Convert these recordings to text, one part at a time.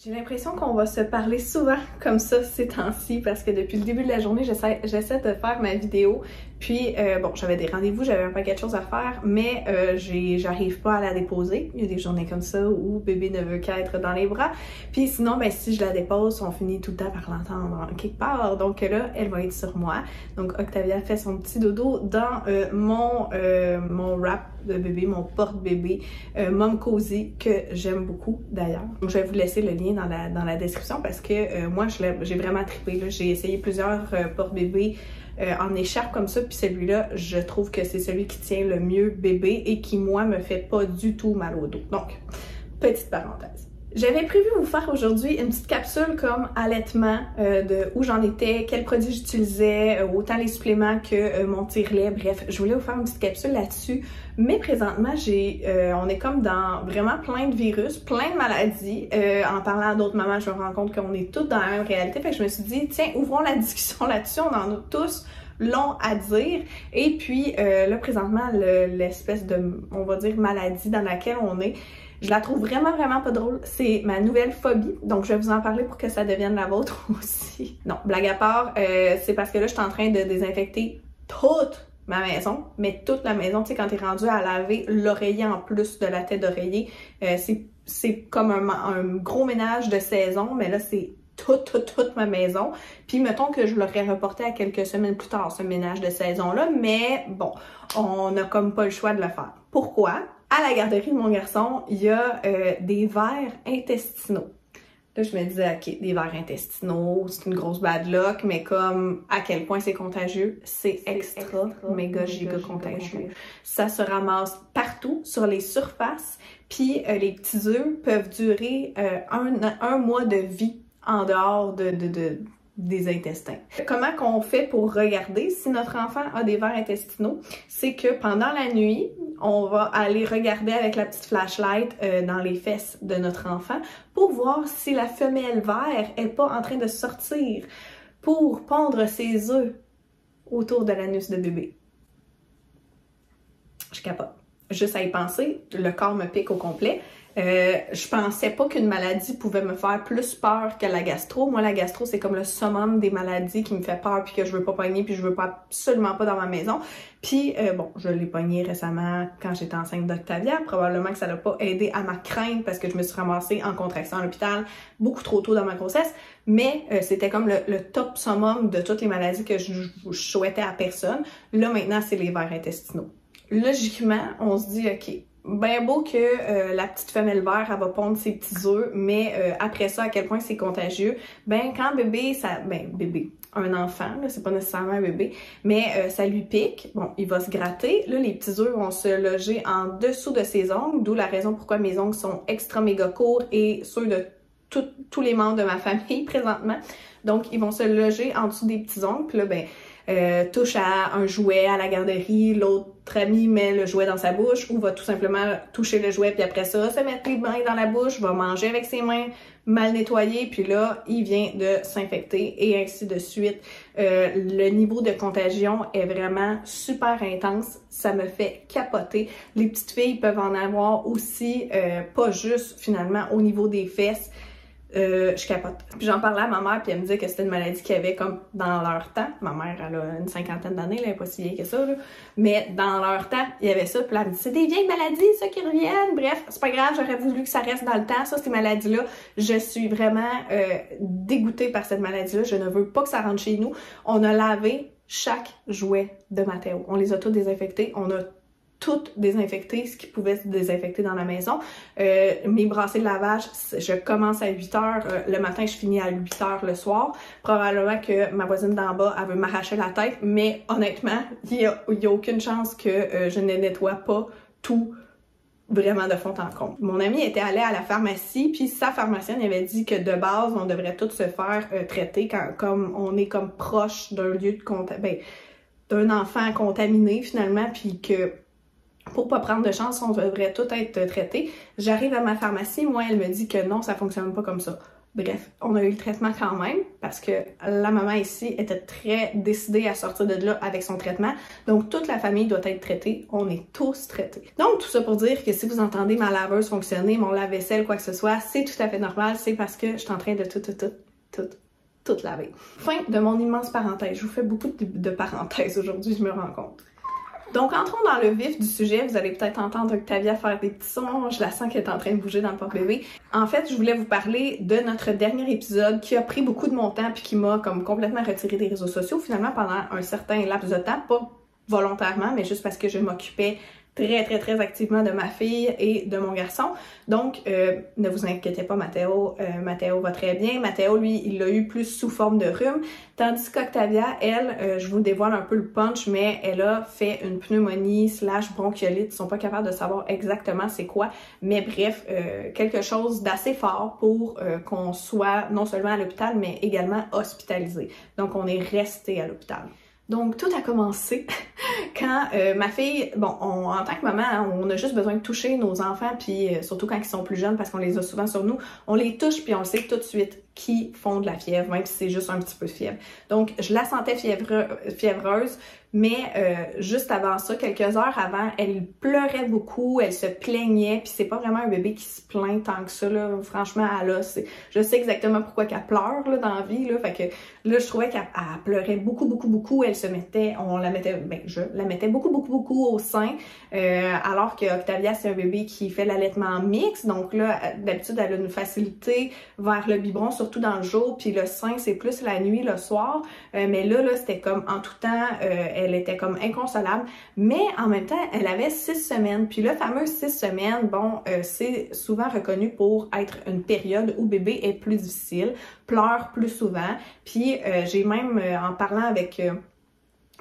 J'ai l'impression qu'on va se parler souvent comme ça ces temps-ci parce que depuis le début de la journée, j'essaie de faire ma vidéo. Puis, bon, j'avais des rendez-vous, j'avais un paquet de choses à faire, mais j'arrive pas à la déposer. Il y a des journées comme ça où bébé ne veut qu'être dans les bras. Puis sinon, ben si je la dépose, on finit tout le temps par l'entendre quelque part. Donc là, elle va être sur moi. Donc Octavia fait son petit dodo dans mon wrap de bébé, mon porte-bébé Mom Cozy que j'aime beaucoup d'ailleurs. Je vais vous laisser le lien dans la description parce que moi j'ai vraiment trippé. J'ai essayé plusieurs porte-bébés en écharpe comme ça, puis celui-là, je trouve que c'est celui qui tient le mieux bébé et qui, moi, me fait pas du tout mal au dos. Donc, petite parenthèse. J'avais prévu vous faire aujourd'hui une petite capsule comme allaitement, de où j'en étais, quels produits j'utilisais, autant les suppléments que mon tire-lait, bref, je voulais vous faire une petite capsule là-dessus. Mais présentement, on est comme dans vraiment plein de virus, plein de maladies. En parlant à d'autres mamans, je me rends compte qu'on est toutes dans la même réalité. Fait que je me suis dit, tiens, ouvrons la discussion là-dessus, on en a tous long à dire. Et puis là, présentement, l'espèce de, on va dire, maladie dans laquelle on est, je la trouve vraiment pas drôle. C'est ma nouvelle phobie. Donc, je vais vous en parler pour que ça devienne la vôtre aussi. Non, blague à part, c'est parce que là, je suis en train de désinfecter toute ma maison, mais toute la maison. Tu sais, quand t'es rendu à laver l'oreiller en plus de la tête d'oreiller, c'est comme un gros ménage de saison, mais là, c'est toute ma maison. Puis mettons que je l'aurais reporté à quelques semaines plus tard, ce ménage de saison-là, mais bon, on n'a comme pas le choix de le faire. Pourquoi? À la garderie de mon garçon, il y a des vers intestinaux. Là, je me disais, OK, des vers intestinaux, c'est une grosse bad luck, mais comme à quel point c'est contagieux, c'est extra, méga, giga contagieux. Ça se ramasse partout, sur les surfaces, puis les petits œufs peuvent durer un mois de vie en dehors des intestins. Comment qu'on fait pour regarder si notre enfant a des vers intestinaux? C'est que pendant la nuit, on va aller regarder avec la petite flashlight dans les fesses de notre enfant pour voir si la femelle ver est pas en train de sortir pour pondre ses œufs autour de l'anus de bébé. Je capote. Juste à y penser, le corps me pique au complet. Je pensais pas qu'une maladie pouvait me faire plus peur que la gastro. Moi, la gastro, c'est comme le summum des maladies qui me fait peur puis que je veux pas pogner puis je veux pas absolument pas dans ma maison. Puis, bon, je l'ai pogné récemment quand j'étais enceinte d'Octavia. Probablement que ça n'a pas aidé à ma crainte parce que je me suis ramassée en contraction à l'hôpital beaucoup trop tôt dans ma grossesse. Mais c'était comme le top summum de toutes les maladies que je souhaitais à personne. Là, maintenant, c'est les vers intestinaux. Logiquement, on se dit, OK, ben beau que la petite femelle ver, elle va pondre ses petits œufs, mais après ça, à quel point c'est contagieux, ben quand bébé, un enfant, c'est pas nécessairement un bébé, mais ça lui pique, bon, il va se gratter, là, les petits œufs vont se loger en dessous de ses ongles, d'où la raison pourquoi mes ongles sont extra méga courts et ceux de tous les membres de ma famille présentement, donc ils vont se loger en dessous des petits ongles, puis là, ben, touche à un jouet à la garderie, l'autre ami met le jouet dans sa bouche ou va tout simplement toucher le jouet puis après ça se mettre les mains dans la bouche, va manger avec ses mains mal nettoyées puis là il vient de s'infecter et ainsi de suite. Le niveau de contagion est vraiment super intense, ça me fait capoter. Les petites filles peuvent en avoir aussi, pas juste finalement au niveau des fesses. Je capote. Puis j'en parlais à ma mère, puis elle me disait que c'était une maladie qu'il y avait comme dans leur temps. Ma mère, elle a une cinquantaine d'années, elle est pas si vieille que ça, là. Mais dans leur temps, il y avait ça, puis là, elle me dit, c'est des vieilles maladies, ça, qui reviennent. Bref, c'est pas grave, j'aurais voulu que ça reste dans le temps, ça, ces maladies-là. Je suis vraiment dégoûtée par cette maladie-là. Je ne veux pas que ça rentre chez nous. On a lavé chaque jouet de Mathéo. On les a tous désinfectés. On a toutes désinfectées, ce qui pouvait se désinfecter dans la maison. Mes brassées de lavage, je commence à 8 h le matin, je finis à 8 h le soir. Probablement que ma voisine d'en bas, elle veut m'arracher la tête, mais honnêtement, il y a aucune chance que je ne nettoie pas tout vraiment de fond en comble. Mon amie était allée à la pharmacie, puis sa pharmacienne avait dit que de base, on devrait tous se faire traiter comme on est comme proche d'un lieu de d'un enfant contaminé finalement, puis que pour pas prendre de chance, on devrait tout être traité. J'arrive à ma pharmacie, moi, elle me dit que non, ça fonctionne pas comme ça. Bref, on a eu le traitement quand même parce que la maman ici était très décidée à sortir de là avec son traitement. Donc, toute la famille doit être traitée. On est tous traités. Donc, tout ça pour dire que si vous entendez ma laveuse fonctionner, mon lave-vaisselle, quoi que ce soit, c'est tout à fait normal. C'est parce que je suis en train de tout laver. Fin de mon immense parenthèse. Je vous fais beaucoup de parenthèses aujourd'hui, je me rends compte. Donc, entrons dans le vif du sujet. Vous allez peut-être entendre Octavia faire des petits sons. Je la sens qu'elle est en train de bouger dans le porte-bébé. En fait, je voulais vous parler de notre dernier épisode qui a pris beaucoup de mon temps puis qui m'a comme complètement retiré des réseaux sociaux finalement pendant un certain laps de temps. Pas volontairement, mais juste parce que je m'occupais très activement de ma fille et de mon garçon. Donc, ne vous inquiétez pas, Mathéo va très bien. Mathéo, lui, il l'a eu plus sous forme de rhume, tandis qu'Octavia, elle, je vous dévoile un peu le punch, mais elle a fait une pneumonie / bronchiolite. Ils sont pas capables de savoir exactement c'est quoi, mais bref, quelque chose d'assez fort pour qu'on soit non seulement à l'hôpital, mais également hospitalisé. Donc, on est resté à l'hôpital. Donc, tout a commencé quand ma fille, bon, en tant que maman, hein, on a juste besoin de toucher nos enfants, puis surtout quand ils sont plus jeunes, parce qu'on les a souvent sur nous, on les touche, puis on le sait tout de suite qui font de la fièvre, même si c'est juste un petit peu de fièvre. Donc, je la sentais fiévreuse, mais juste avant ça, quelques heures avant, elle pleurait beaucoup, elle se plaignait, puis c'est pas vraiment un bébé qui se plaint tant que ça, là. Franchement, je sais exactement pourquoi qu'elle pleure, là, dans la vie, là, fait que là, je trouvais qu'elle pleurait beaucoup, elle se mettait, je la mettais beaucoup au sein, alors que Octavia, c'est un bébé qui fait l'allaitement mixte, donc là, d'habitude, elle a une facilité vers le biberon, surtout dans le jour, puis le sein, c'est plus la nuit, le soir, mais là, c'était comme en tout temps, elle était comme inconsolable, mais en même temps, elle avait 6 semaines, puis le fameux 6 semaines, bon, c'est souvent reconnu pour être une période où bébé est plus difficile, pleure plus souvent, puis j'ai même, en parlant avec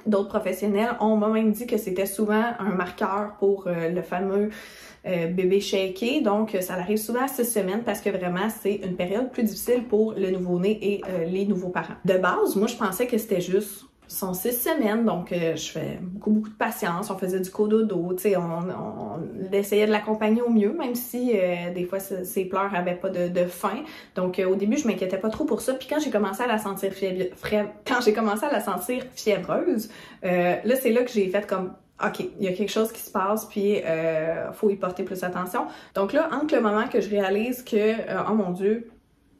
d'autres professionnels, on m'a même dit que c'était souvent un marqueur pour le fameux bébé shaké, donc ça arrive souvent à 6 semaines parce que vraiment c'est une période plus difficile pour le nouveau-né et les nouveaux parents. De base, moi je pensais que c'était juste son 6 semaines, donc je fais beaucoup de patience, on faisait du cododo, tu sais, on essayait de l'accompagner au mieux, même si des fois ses pleurs avaient pas de fin. Donc au début, je m'inquiétais pas trop pour ça. Puis quand j'ai commencé à la sentir fiévreuse, là c'est là que j'ai fait comme OK, il y a quelque chose qui se passe, puis faut y porter plus attention. Donc là, entre le moment que je réalise que, oh mon Dieu,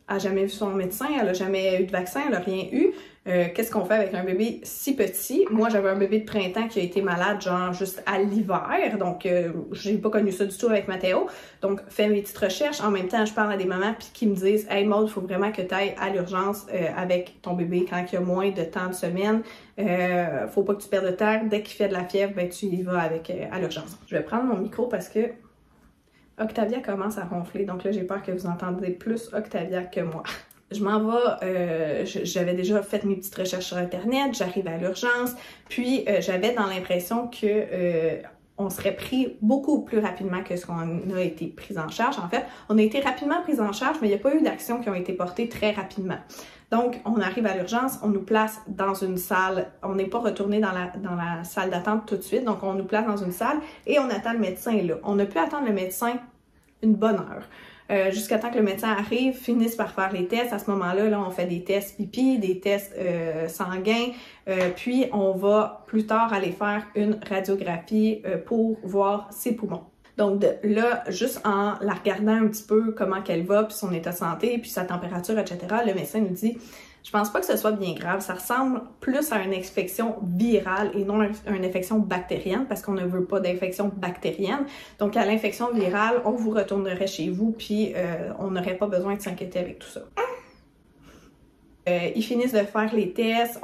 elle n'a jamais vu son médecin, elle n'a jamais eu de vaccin, elle n'a rien eu. Qu'est-ce qu'on fait avec un bébé si petit? Moi, j'avais un bébé de printemps qui a été malade, genre juste à l'hiver, donc j'ai pas connu ça du tout avec Mathéo. Donc, fais mes petites recherches. En même temps, je parle à des mamans puis qui me disent « Hey Maud, il faut vraiment que tu ailles à l'urgence avec ton bébé quand il y a moins de temps de semaine. Faut pas que tu perdes de temps. Dès qu'il fait de la fièvre, ben tu y vas avec à l'urgence. » Je vais prendre mon micro parce que Octavia commence à ronfler, donc là, j'ai peur que vous entendez plus Octavia que moi. Je m'en vais, j'avais déjà fait mes petites recherches sur Internet, j'arrive à l'urgence, puis j'avais dans l'impression que on serait pris beaucoup plus rapidement que ce qu'on a été pris en charge. En fait, on a été rapidement pris en charge, mais il n'y a pas eu d'actions qui ont été portées très rapidement. Donc, on arrive à l'urgence, on nous place dans une salle, on n'est pas retourné dans la salle d'attente tout de suite, donc on nous place dans une salle et on attend le médecin là. On a pu attendre le médecin une bonne heure. Jusqu'à temps que le médecin arrive, finisse par faire les tests. À ce moment-là, là, on fait des tests pipi, des tests sanguins, puis on va plus tard aller faire une radiographie pour voir ses poumons. Donc là, juste en la regardant un petit peu comment qu'elle va, puis son état de santé, puis sa température, etc., le médecin nous dit « Je pense pas que ce soit bien grave, ça ressemble plus à une infection virale et non à une infection bactérienne, parce qu'on ne veut pas d'infection bactérienne. Donc à l'infection virale, on vous retournerait chez vous, puis on n'aurait pas besoin de s'inquiéter avec tout ça. » Ils finissent de faire les tests,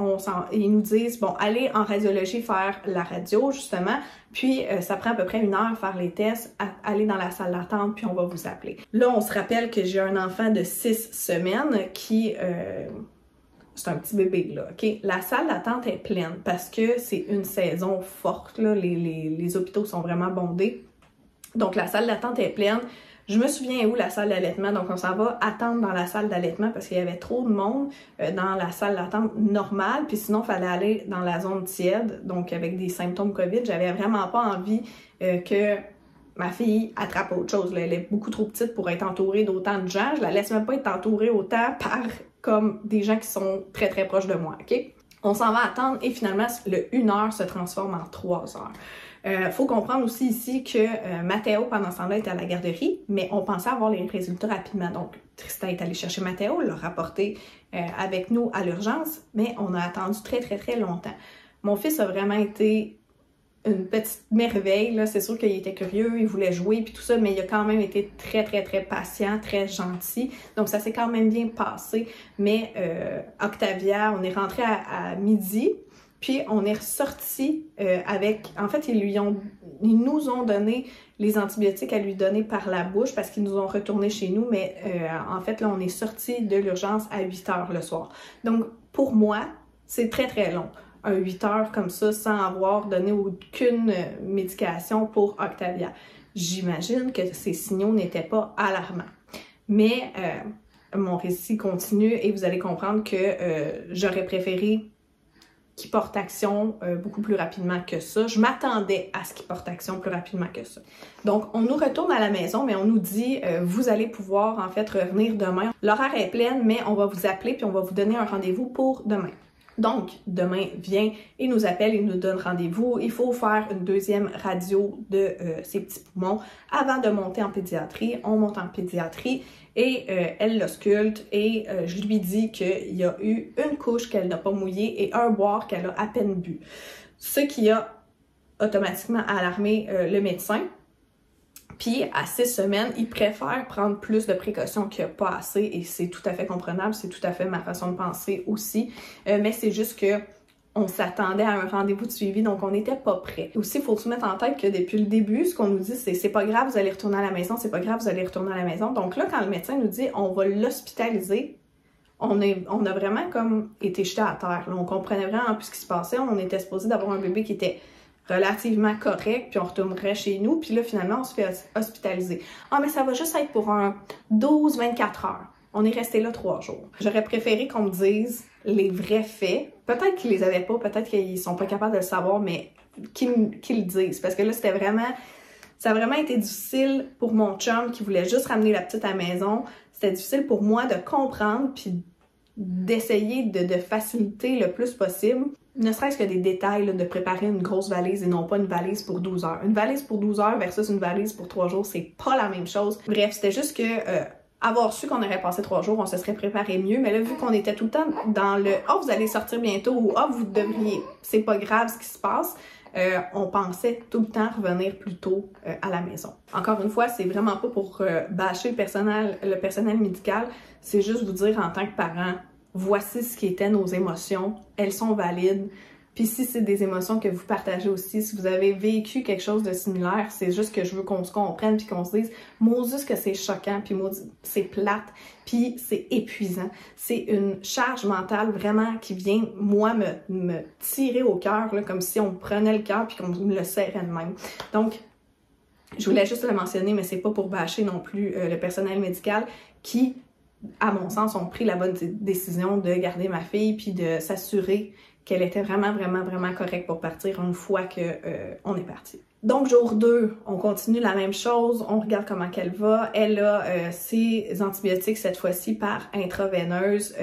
ils nous disent, bon, allez en radiologie faire la radio, justement, puis ça prend à peu près 1 heure faire les tests, aller dans la salle d'attente, puis on va vous appeler. Là, on se rappelle que j'ai un enfant de 6 semaines qui... c'est un petit bébé, là, OK? La salle d'attente est pleine parce que c'est une saison forte, là, les hôpitaux sont vraiment bondés. Donc, la salle d'attente est pleine. Je me souviens où la salle d'allaitement, donc on s'en va attendre dans la salle d'allaitement parce qu'il y avait trop de monde dans la salle d'attente normale, puis sinon il fallait aller dans la zone tiède, donc avec des symptômes COVID. J'avais vraiment pas envie que ma fille attrape autre chose. Là. Elle est beaucoup trop petite pour être entourée d'autant de gens. Je la laisse même pas être entourée autant par comme des gens qui sont très très proches de moi, ok? On s'en va attendre et finalement, le 1 heure se transforme en 3 heures. Faut comprendre aussi ici que Matteo, pendant ce temps-là, était à la garderie, mais on pensait avoir les résultats rapidement. Donc, Tristan est allé chercher Matteo, l'a rapporté avec nous à l'urgence, mais on a attendu très très très longtemps. Mon fils a vraiment été une petite merveille, là. C'est sûr qu'il était curieux, il voulait jouer puis tout ça, mais il a quand même été très très très patient, très gentil. Donc ça s'est quand même bien passé. Mais Octavia, on est rentré à midi, puis on est ressorti avec... En fait, ils nous ont donné les antibiotiques à lui donner par la bouche parce qu'ils nous ont retourné chez nous, mais en fait, là, on est sorti de l'urgence à 8 heures le soir. Donc, pour moi, c'est très très long. Un 8 heures comme ça sans avoir donné aucune médication pour Octavia. J'imagine que ces signaux n'étaient pas alarmants. Mais mon récit continue et vous allez comprendre que j'aurais préféré qu'il porte action beaucoup plus rapidement que ça. Je m'attendais à ce qu'il porte action plus rapidement que ça. Donc, on nous retourne à la maison, mais on nous dit vous allez pouvoir en fait revenir demain. L'horaire est plein, mais on va vous appeler puis on va vous donner un rendez-vous pour demain. Donc, demain vient et nous appelle et nous donne rendez-vous. Il faut faire une deuxième radio de ses petits poumons avant de monter en pédiatrie. On monte en pédiatrie et elle l'ausculte et je lui dis qu'il y a eu une couche qu'elle n'a pas mouillée et un boire qu'elle a à peine bu. Ce qui a automatiquement alarmé le médecin. Puis, à 6 semaines, il préfère prendre plus de précautions qu'il n'y a pas assez et c'est tout à fait comprenable, c'est tout à fait ma façon de penser aussi. Mais c'est juste que on s'attendait à un rendez-vous de suivi, donc on n'était pas prêt. Aussi, il faut se mettre en tête que depuis le début, ce qu'on nous dit, c'est pas grave, vous allez retourner à la maison, c'est pas grave, vous allez retourner à la maison. Donc là, quand le médecin nous dit on va l'hospitaliser, on a vraiment comme été jeté à terre. Là, on comprenait vraiment plus ce qui se passait. On était supposé d'avoir un bébé qui était relativement correct, puis on retournerait chez nous, puis là, finalement, on se fait hospitaliser. Ah, mais ça va juste être pour un 12-24 heures. On est resté là 3 jours. J'aurais préféré qu'on me dise les vrais faits. Peut-être qu'ils les avaient pas, peut-être qu'ils sont pas capables de le savoir, mais qu'ils le disent. Parce que là, ça a vraiment été difficile pour mon chum qui voulait juste ramener la petite à la maison. C'était difficile pour moi de comprendre, puis d'essayer de faciliter le plus possible. Ne serait-ce que des détails là, de préparer une grosse valise et non pas une valise pour 12 heures. Une valise pour 12 heures versus une valise pour 3 jours, c'est pas la même chose. Bref, c'était juste que avoir su qu'on aurait passé 3 jours, on se serait préparé mieux. Mais là, vu qu'on était tout le temps dans le « Ah, vous allez sortir bientôt » ou « Ah, vous devriez », c'est pas grave ce qui se passe. On pensait tout le temps revenir plus tôt à la maison. Encore une fois, c'est vraiment pas pour bâcher le personnel médical, c'est juste vous dire en tant que parent, voici ce qui étaient nos émotions, elles sont valides. Puis si c'est des émotions que vous partagez aussi, si vous avez vécu quelque chose de similaire, c'est juste que je veux qu'on se comprenne puis qu'on se dise « Maudit que c'est choquant, puis maudit c'est plate, puis c'est épuisant. » C'est une charge mentale vraiment qui vient, moi, me tirer au cœur, comme si on me prenait le cœur puis qu'on me le serrait de même. Donc, je voulais juste le mentionner, mais c'est pas pour bâcher non plus le personnel médical qui, à mon sens, ont pris la bonne décision de garder ma fille puis de s'assurer qu'elle était vraiment correcte pour partir une fois qu'on est parti. Donc, jour 2, on continue la même chose, on regarde comment qu'elle va. Elle a ses antibiotiques cette fois-ci par intraveineuse.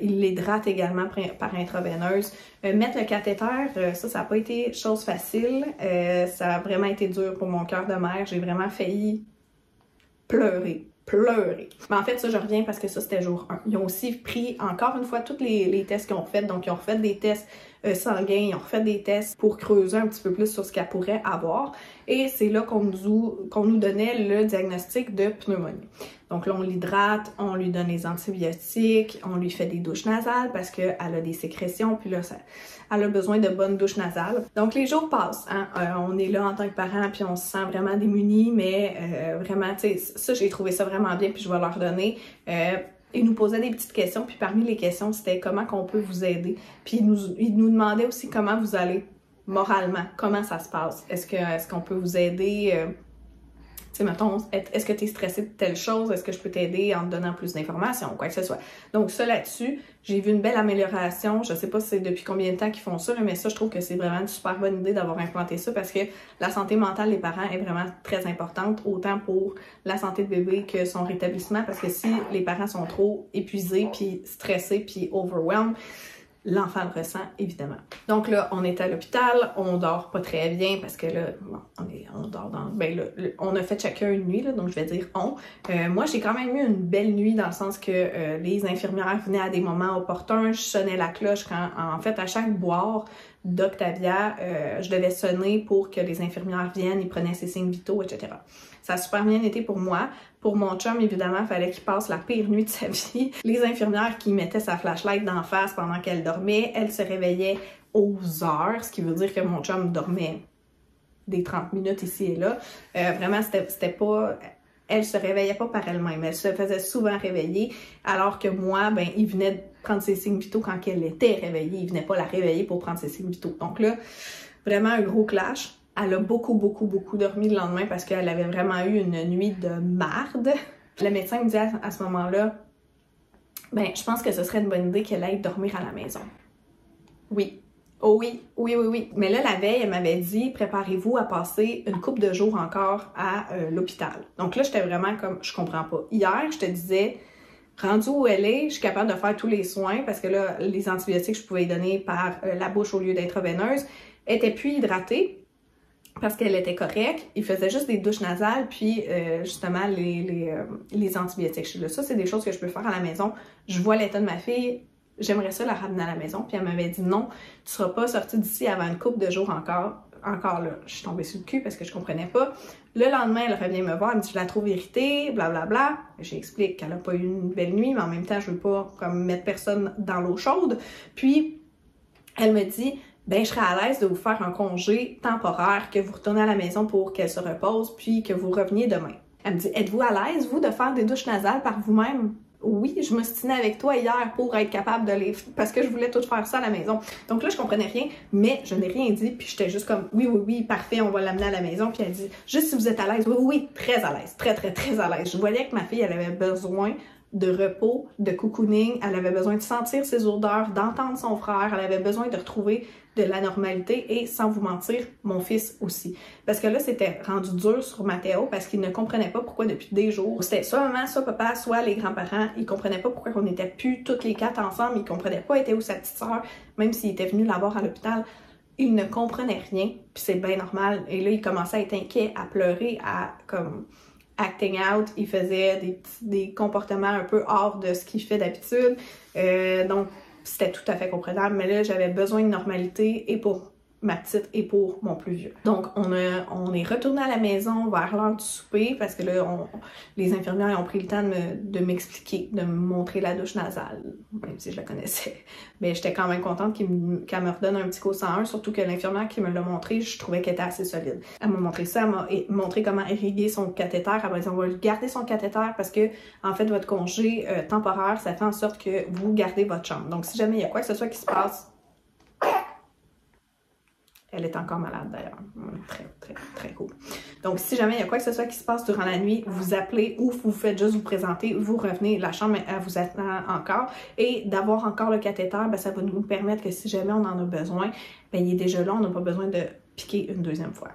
Il l'hydrate également par intraveineuse. Mettre le cathéter, ça n'a pas été chose facile. Ça a vraiment été dur pour mon cœur de mère. J'ai vraiment failli pleurer. Mais en fait, ça, je reviens parce que ça, c'était jour 1. Ils ont aussi pris, encore une fois, tous les tests qu'ils ont fait. Donc, ils ont refait des tests sanguins, ils ont refait des tests pour creuser un petit peu plus sur ce qu'elle pourrait avoir. Et c'est là qu'on nous donnait le diagnostic de pneumonie. Donc là, on l'hydrate, on lui donne les antibiotiques, on lui fait des douches nasales parce qu'elle a des sécrétions, puis là, elle a besoin de bonnes douches nasales. Donc les jours passent, hein? On est là en tant que parents, puis on se sent vraiment démunis, mais vraiment, tu sais, ça, j'ai trouvé ça vraiment bien, puis je vais leur donner. Ils nous posaient des petites questions, puis parmi les questions, c'était comment qu'on peut vous aider. Puis ils nous demandaient aussi comment vous allez moralement, comment ça se passe. Est-ce qu'on peut vous aider Tu sais, mettons, est-ce que tu es stressé de telle chose? Est-ce que je peux t'aider en te donnant plus d'informations? Quoi que ce soit. Donc ça, là-dessus, j'ai vu une belle amélioration. Je sais pas si c'est depuis combien de temps qu'ils font ça, mais ça, je trouve que c'est vraiment une super bonne idée d'avoir implanté ça parce que la santé mentale des parents est vraiment très importante, autant pour la santé de bébé que son rétablissement, parce que si les parents sont trop épuisés, puis stressés, puis overwhelmed, l'enfant le ressent, évidemment. Donc là, on est à l'hôpital, on dort pas très bien parce que là, bon, on dort dans... Ben là, on a fait chacun une nuit, là, donc je vais dire on. Moi, j'ai quand même eu une belle nuit dans le sens que les infirmières venaient à des moments opportuns, je sonnais la cloche quand, en fait, à chaque boire d'Octavia, je devais sonner pour que les infirmières viennent, ils prenaient ses signes vitaux, etc. Ça a super bien été pour moi. Pour mon chum, évidemment, il fallait qu'il passe la pire nuit de sa vie. Les infirmières qui mettaient sa flashlight d'en face pendant qu'elle dormait, elle se réveillait aux heures, ce qui veut dire que mon chum dormait des 30 minutes ici et là. Vraiment, c'était pas... Elle se réveillait pas par elle-même. Elle se faisait souvent réveiller, alors que moi, ben, il venait prendre ses signes vitaux quand elle était réveillée. Il venait pas la réveiller pour prendre ses signes vitaux. Donc là, vraiment un gros clash. Elle a beaucoup dormi le lendemain parce qu'elle avait vraiment eu une nuit de marde. Le médecin me dit à ce moment-là, ben, je pense que ce serait une bonne idée qu'elle aille dormir à la maison. Oui. Oh oui. Mais là, la veille, elle m'avait dit, préparez-vous à passer une couple de jours encore à l'hôpital. Donc là, j'étais vraiment comme, je comprends pas. Hier, je te disais, rendue où elle est, je suis capable de faire tous les soins parce que là, les antibiotiques, je pouvais les donner par la bouche au lieu d'intraveineuse. Elle était plus hydratée parce qu'elle était correcte. Il faisait juste des douches nasales, puis justement les antibiotiques. Je suis là, ça, c'est des choses que je peux faire à la maison. Je vois l'état de ma fille. J'aimerais ça la ramener à la maison. Puis elle m'avait dit non, tu seras pas sortie d'ici avant une couple de jours encore. Encore là, je suis tombée sur le cul parce que je comprenais pas. Le lendemain, elle revient me voir, elle me dit je la trouve irritée, blablabla. J'explique qu'elle a pas eu une belle nuit, mais en même temps, je veux pas comme mettre personne dans l'eau chaude. Puis elle me dit ben je serais à l'aise de vous faire un congé temporaire, que vous retournez à la maison pour qu'elle se repose, puis que vous reveniez demain. Elle me dit êtes-vous à l'aise, vous, de faire des douches nasales par vous-même? Oui, je m'ostinais avec toi hier pour être capable de les... parce que je voulais tout faire ça à la maison. Donc là, je comprenais rien, mais je n'ai rien dit, puis j'étais juste comme, oui, parfait, on va l'amener à la maison. Puis elle dit, juste si vous êtes à l'aise, oui, très à l'aise, très à l'aise. Je voyais que ma fille, elle avait besoin de repos, de cocooning, elle avait besoin de sentir ses odeurs, d'entendre son frère, elle avait besoin de retrouver de la normalité et, sans vous mentir, mon fils aussi. Parce que là, c'était rendu dur sur Mathéo parce qu'il ne comprenait pas pourquoi depuis des jours, c'était soit maman, soit papa, soit les grands-parents, ils comprenaient pas pourquoi on n'était plus toutes les quatre ensemble, ils comprenaient pas était où sa petite sœur, même s'il était venu la voir à l'hôpital. Il ne comprenait rien, puis c'est bien normal. Et là, il commençait à être inquiet, à pleurer, à comme acting out, il faisait des comportements un peu hors de ce qu'il fait d'habitude. Donc, c'était tout à fait comprenable, mais là, j'avais besoin de normalité et pour ma petite et pour mon plus vieux. Donc, on est retourné à la maison vers l'heure du souper parce que là, les infirmières ont pris le temps de m'expliquer, de me montrer la douche nasale, même si je la connaissais. Mais j'étais quand même contente qu'elle me redonne un petit coup 101, surtout que l'infirmière qui me l'a montré, je trouvais qu'elle était assez solide. Elle m'a montré ça, elle m'a montré comment irriguer son cathéter. Elle m'a dit, on va garder son cathéter parce que, en fait, votre congé temporaire, ça fait en sorte que vous gardez votre chambre. Donc, si jamais il y a quoi que ce soit qui se passe, elle est encore malade d'ailleurs. Très cool. Donc, si jamais il y a quoi que ce soit qui se passe durant la nuit, vous appelez ou vous faites juste vous présenter, vous revenez, la chambre elle vous attend encore. Et d'avoir encore le cathéter, ben, ça va nous permettre que si jamais on en a besoin, ben, il est déjà là, on n'a pas besoin de piquer une deuxième fois.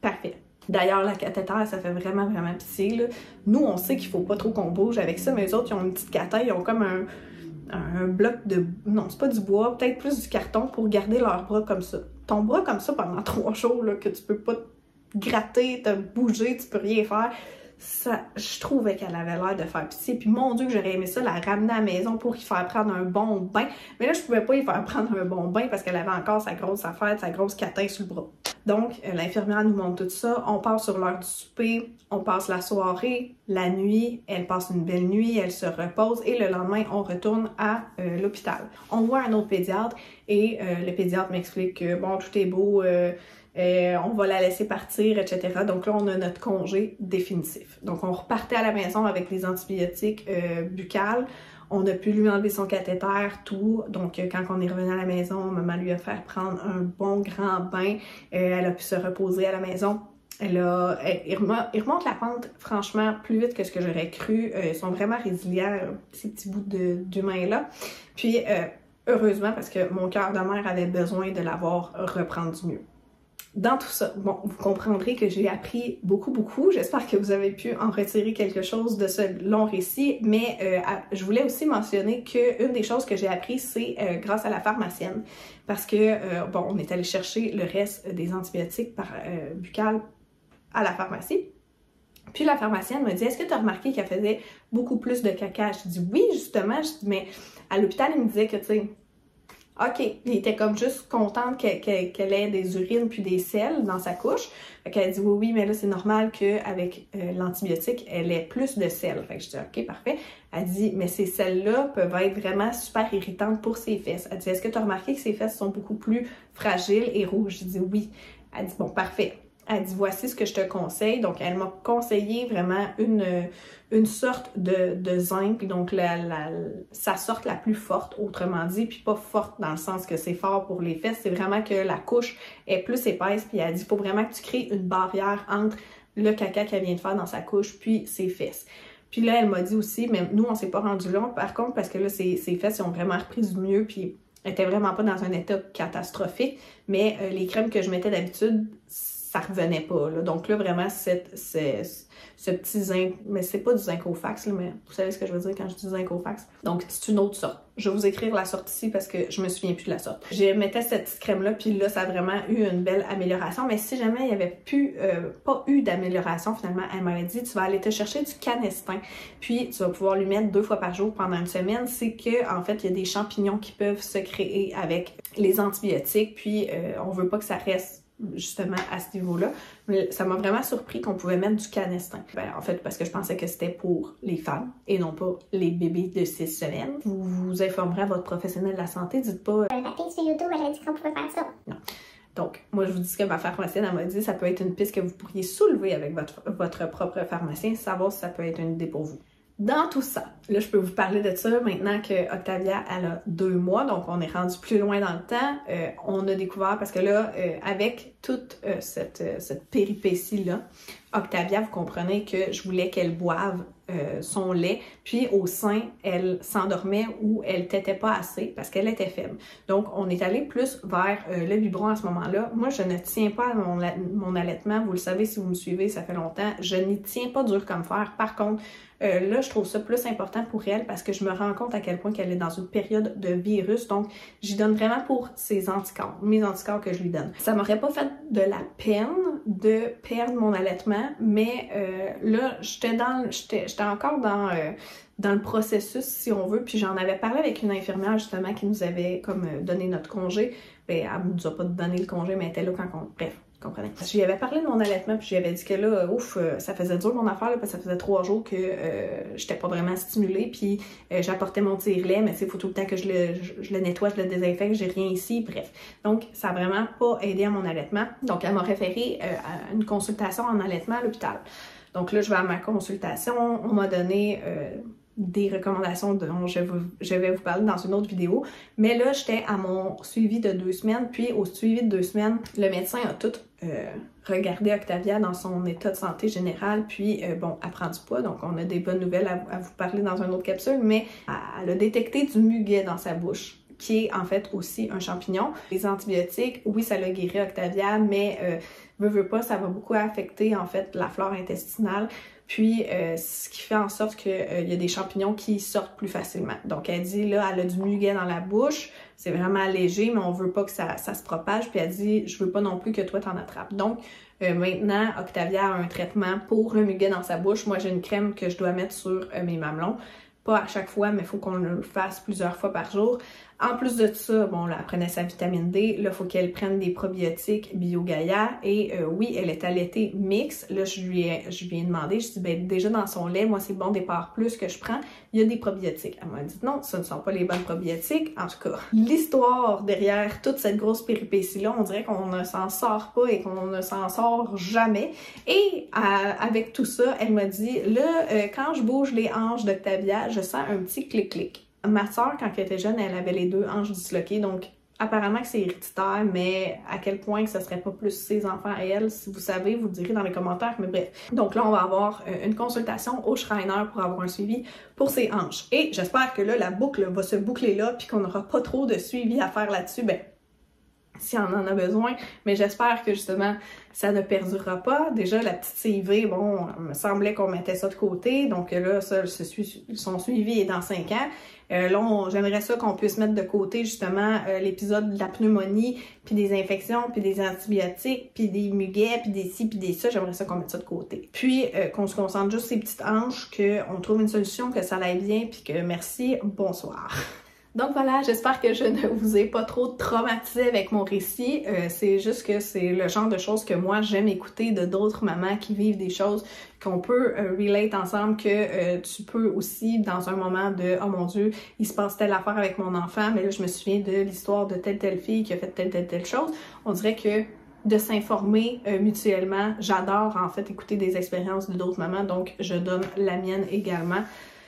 Parfait. D'ailleurs, la cathéter, ça fait vraiment pitié, là. Nous, on sait qu'il faut pas trop qu'on bouge avec ça, mais eux autres, ils ont une petite cathéter, ils ont comme un bloc de... Non, c'est pas du bois, peut-être plus du carton pour garder leurs bras comme ça. Ton bras comme ça pendant 3 jours, là, que tu peux pas te gratter, te bouger, tu peux rien faire. Ça, je trouvais qu'elle avait l'air de faire pitié. Puis mon Dieu, que j'aurais aimé ça, la ramener à la maison pour y faire prendre un bon bain. Mais là, je pouvais pas y faire prendre un bon bain parce qu'elle avait encore sa grosse affaire, sa grosse catin sur le bras. Donc, l'infirmière nous montre tout ça. On part sur l'heure du souper, on passe la soirée, la nuit, elle passe une belle nuit, elle se repose et le lendemain, on retourne à l'hôpital. On voit un autre pédiatre et le pédiatre m'explique que bon, tout est beau, on va la laisser partir, etc. Donc là, on a notre congé définitif. Donc, on repartait à la maison avec les antibiotiques buccales. On a pu lui enlever son cathéter, tout. Donc, quand on est revenu à la maison, maman lui a fait prendre un bon grand bain. Elle a pu se reposer à la maison. il remonte la pente franchement plus vite que ce que j'aurais cru. Ils sont vraiment résilients, ces petits bouts d'humains-là. Puis, heureusement, parce que mon cœur de mère avait besoin de l'avoir reprendre du mieux. Dans tout ça, bon, vous comprendrez que j'ai appris beaucoup. J'espère que vous avez pu en retirer quelque chose de ce long récit, mais je voulais aussi mentionner qu'une des choses que j'ai appris, c'est grâce à la pharmacienne. Parce que, bon, on est allé chercher le reste des antibiotiques buccales à la pharmacie. Puis la pharmacienne me dit, est-ce que tu as remarqué qu'elle faisait beaucoup plus de caca? Je dis oui, justement. Je dis, mais à l'hôpital, il me disait que, tu sais, OK, il était comme juste contente qu'elle ait des urines puis des selles dans sa couche. Fait qu'elle dit oui, mais là, c'est normal qu'avec l'antibiotique, elle ait plus de selles. Fait que je dis OK, parfait. Elle dit, mais ces selles-là peuvent être vraiment super irritantes pour ses fesses. Elle dit, est-ce que tu as remarqué que ses fesses sont beaucoup plus fragiles et rouges? Je dis oui. Elle dit, bon, parfait. Elle dit, voici ce que je te conseille. Donc, elle m'a conseillé vraiment une sorte de zinc, donc sa sorte la plus forte, autrement dit, puis pas forte dans le sens que c'est fort pour les fesses, c'est vraiment que la couche est plus épaisse, puis elle dit, il faut vraiment que tu crées une barrière entre le caca qu'elle vient de faire dans sa couche, puis ses fesses. Puis là, elle m'a dit aussi, mais nous, on s'est pas rendu là, par contre, parce que là, ses fesses, ils ont vraiment repris du mieux, puis elle était vraiment pas dans un état catastrophique, mais les crèmes que je mettais d'habitude, ça revenait pas, là. Donc là, vraiment, ce petit zinc, mais c'est pas du zincofax, là, mais vous savez ce que je veux dire quand je dis zincofax. Donc, c'est une autre sorte. Je vais vous écrire la sorte ici parce que je me souviens plus de la sorte. Je mettais cette petite crème-là, puis là, ça a vraiment eu une belle amélioration. Mais si jamais il n'y avait pas eu d'amélioration, finalement, elle m'avait dit, tu vas aller te chercher du canestin, puis tu vas pouvoir lui mettre 2 fois par jour pendant une semaine. C'est que, en fait, il y a des champignons qui peuvent se créer avec les antibiotiques, puis on veut pas que ça reste justement à ce niveau-là. Mais ça m'a vraiment surpris qu'on pouvait mettre du canestin. En fait, parce que je pensais que c'était pour les femmes et non pas les bébés de 6 semaines. Vous vous informerez à votre professionnel de la santé, dites pas la fille sur YouTube, elle a dit qu'on pouvait faire ça. Non. Donc, moi, je vous dis ce que ma pharmacienne, elle m'a dit, ça peut être une piste que vous pourriez soulever avec votre propre pharmacien, savoir si ça peut être une idée pour vous. Dans tout ça, là, je peux vous parler de ça maintenant que Octavia, elle a 2 mois, donc on est rendu plus loin dans le temps. On a découvert, parce que là, avec toute cette péripétie-là, Octavia, vous comprenez que je voulais qu'elle boive son lait, puis au sein, elle s'endormait ou elle tétait pas assez parce qu'elle était faible. Donc, on est allé plus vers le biberon à ce moment-là. Moi, je ne tiens pas à mon allaitement. Vous le savez, si vous me suivez, ça fait longtemps. Je n'y tiens pas dur comme fer. Par contre, là, je trouve ça plus important pour elle parce que je me rends compte à quel point qu'elle est dans une période de virus. Donc, j'y donne vraiment pour ses anticorps, mes anticorps que je lui donne. Ça m'aurait pas fait de la peine de perdre mon allaitement, mais là, j'étais encore dans le processus, si on veut, puis j'en avais parlé avec une infirmière, justement, qui nous avait comme donné notre congé. Ben, elle nous a pas donné le congé, mais elle était là quand on... Bref. Comprenez. Je lui avais parlé de mon allaitement, puis je lui avais dit que là, ouf, ça faisait dur mon affaire, là, parce que ça faisait 3 jours que j'étais pas vraiment stimulée, puis j'apportais mon tire-lait, mais il faut tout le temps que je le nettoie, je le désinfecte, j'ai rien ici, bref. Donc, ça a vraiment pas aidé à mon allaitement. Donc, elle m'a référé à une consultation en allaitement à l'hôpital. Donc là, je vais à ma consultation, on m'a donné des recommandations dont je vais vous parler dans une autre vidéo. Mais là, j'étais à mon suivi de 2 semaines, puis au suivi de 2 semaines, le médecin a tout regardé Octavia dans son état de santé général, puis bon, elle prend du poids, donc on a des bonnes nouvelles à vous parler dans une autre capsule, mais elle a détecté du muguet dans sa bouche, qui est en fait aussi un champignon. Les antibiotiques, oui, ça l'a guéri Octavia, mais veut pas, ça va beaucoup affecter en fait la flore intestinale. Puis, ce qui fait en sorte qu'il y a des champignons qui sortent plus facilement. Donc, elle dit, là, elle a du muguet dans la bouche, c'est vraiment léger, mais on veut pas que ça se propage. Puis, elle dit, je veux pas non plus que toi t'en attrapes. Donc, maintenant, Octavia a un traitement pour le muguet dans sa bouche. Moi, j'ai une crème que je dois mettre sur mes mamelons. Pas à chaque fois, mais il faut qu'on le fasse plusieurs fois par jour. En plus de ça, bon, là, elle prenait sa vitamine D. Là, il faut qu'elle prenne des probiotiques BioGaia. Et oui, elle est allaitée mix. Là, je lui ai demandé, je dis, ben déjà dans son lait, moi, c'est bon départ plus que je prends. Il y a des probiotiques. Elle m'a dit non, ce ne sont pas les bonnes probiotiques. En tout cas, l'histoire derrière toute cette grosse péripétie-là, on dirait qu'on ne s'en sort pas et qu'on ne s'en sort jamais. Et avec tout ça, elle m'a dit, là, quand je bouge les hanches d'Octavia, je sens un petit clic-clic. Ma soeur, quand elle était jeune, elle avait les 2 hanches disloquées, donc apparemment que c'est héréditaire, mais à quel point que ça serait pas plus ses enfants et elle, si vous savez, vous le direz dans les commentaires, mais bref. Donc là, on va avoir une consultation au Schreiner pour avoir un suivi pour ses hanches. Et j'espère que là, la boucle va se boucler là, puis qu'on n'aura pas trop de suivi à faire là-dessus. Ben, si on en a besoin, mais j'espère que justement ça ne perdurera pas. Déjà la petite CIV, bon, il me semblait qu'on mettait ça de côté, donc là ça, son suivi est dans 5 ans. Là, j'aimerais ça qu'on puisse mettre de côté justement l'épisode de la pneumonie, puis des infections, puis des antibiotiques, puis des muguets, puis des ci, puis des ça. J'aimerais ça qu'on mette ça de côté. Puis qu'on se concentre juste sur ces petites hanches, qu'on trouve une solution, que ça aille bien, puis que merci, bonsoir. Donc voilà, j'espère que je ne vous ai pas trop traumatisé avec mon récit. C'est juste que c'est le genre de choses que moi j'aime écouter de d'autres mamans qui vivent des choses qu'on peut relate ensemble, que tu peux aussi dans un moment de « Oh mon Dieu, il se passe telle affaire avec mon enfant, mais là je me souviens de l'histoire de telle fille qui a fait telle chose ». On dirait que de s'informer mutuellement, j'adore en fait écouter des expériences de d'autres mamans, donc je donne la mienne également.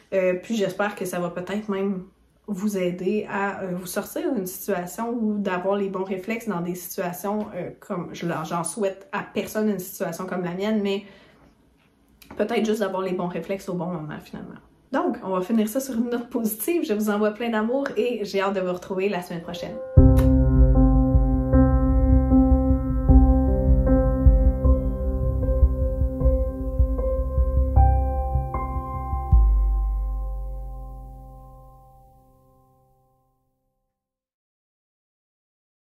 Puis j'espère que ça va peut-être même vous aider à vous sortir d'une situation ou d'avoir les bons réflexes dans des situations comme j'en souhaite à personne une situation comme la mienne, mais peut-être juste d'avoir les bons réflexes au bon moment finalement. Donc, on va finir ça sur une note positive. Je vous envoie plein d'amour et j'ai hâte de vous retrouver la semaine prochaine.